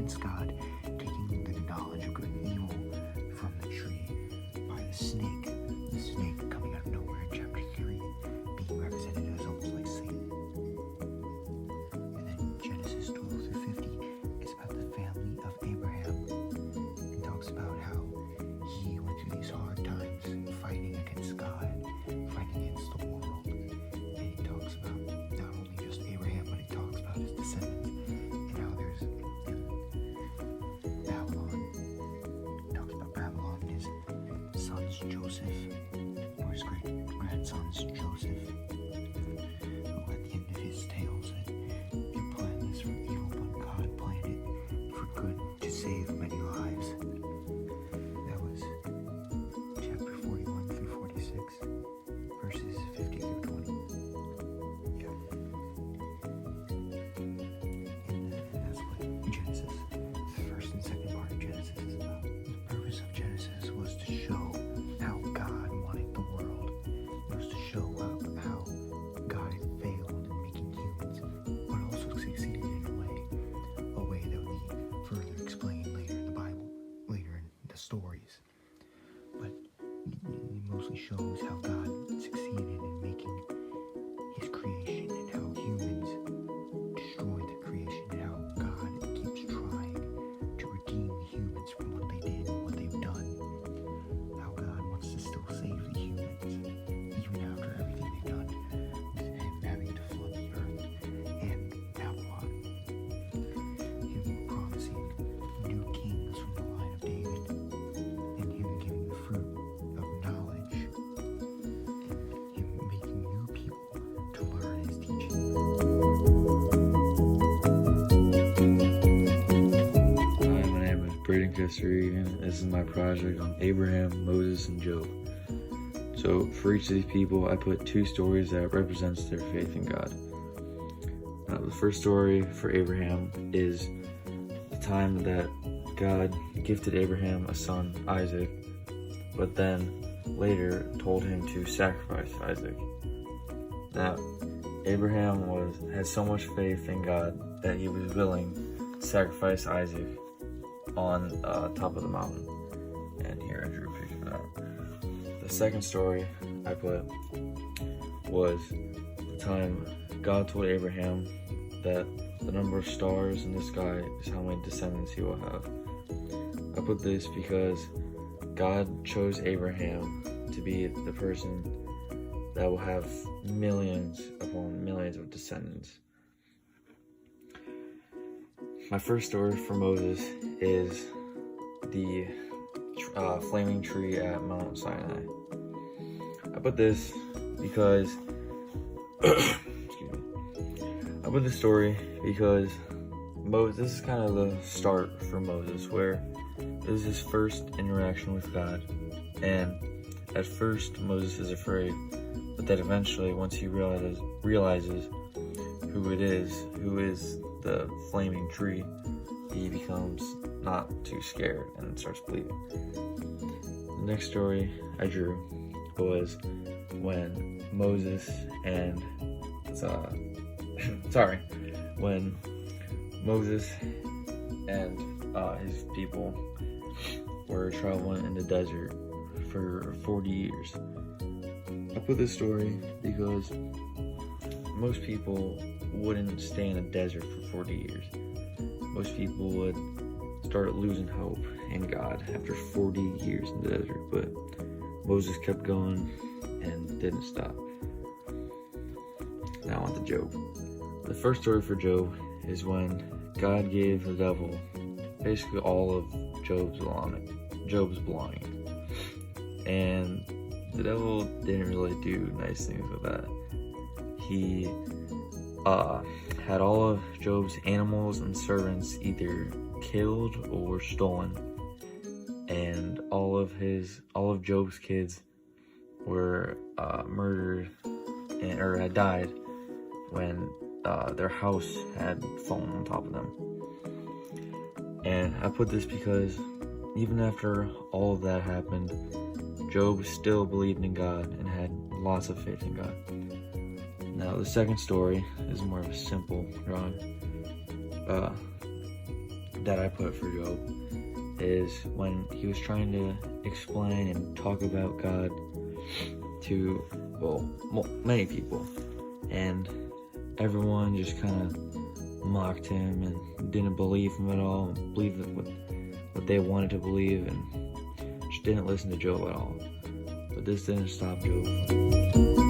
against God, taking the knowledge of good and evil from the tree by the snake coming out of nowhere in chapter 3, being represented as almost like Satan. And then Genesis 12 through 50 is about the family of Abraham and talks about how he went through these hard times fighting against God, fighting against the world. And he talks about not only just Abraham, but he talks about his descendants and how there's Babylon. He talks about Babylon and his sons Joseph, or his great-grandsons Joseph, who at the end of his tale said, "Your plan is for evil, but God planned it for good to save many lives." That was chapter 41 through 46, verses 50 through 20. Yeah. And that's what Genesis, the first and second part of Genesis is about. The purpose of Genesis was to show how God wanted the world. It was to show how God had failed in making humans, but also succeeded in a way that would be further explained later in the Bible, later in the stories. But it mostly shows how God succeeded in making his creation and how humans destroyed the creation and how God keeps trying to redeem the humans from what they did and what they've done. How God wants to still save the humans even after everything they've done, with him having to flood the earth and Babylon. Him promising new kings from the line of David, and him giving the fruit of knowledge, and him making new people to learn his teaching. Hi, my name is Braden Custary, and this is my project on Abraham, Moses, and Job. So for each of these people, I put 2 stories that represents their faith in God. The first story for Abraham is the time that God gifted Abraham a son, Isaac, but then later told him to sacrifice Isaac. Now, Abraham had so much faith in God that he was willing to sacrifice Isaac on top of the mountain. And here I drew a picture of that. The second story I put was the time God told Abraham that the number of stars in the sky is how many descendants he will have. I put this because God chose Abraham to be the person that will have millions upon millions of descendants. My first story for Moses is the flaming tree at Mount Sinai. I put this because excuse me. I put this story because this is kind of the start for Moses, where this is his first interaction with God, and at first Moses is afraid, but then eventually, once he realizes who is the flaming tree, he becomes not too scared and starts believing. The next story I drew was when Moses and his people were traveling in the desert for 40 years. I put this story because most people wouldn't stay in a desert for 40 years. Most people would start losing hope in God after 40 years in the desert, but Moses kept going and didn't stop. Now on to Job. The first story for Job is when God gave the devil basically all of Job's belongings. And the devil didn't really do nice things with that. He had all of Job's animals and servants either killed or stolen, and all of Job's kids were murdered or had died when their house had fallen on top of them. And I put this because even after all of that happened, Job still believed in God and had lots of faith in God. Now, the second story is more of a simple drawing. that I put for Job is when he was trying to explain and talk about God to, many people, and everyone just kind of mocked him and didn't believe him at all, and believed what they wanted to believe, and just didn't listen to Job at all. But this didn't stop Job from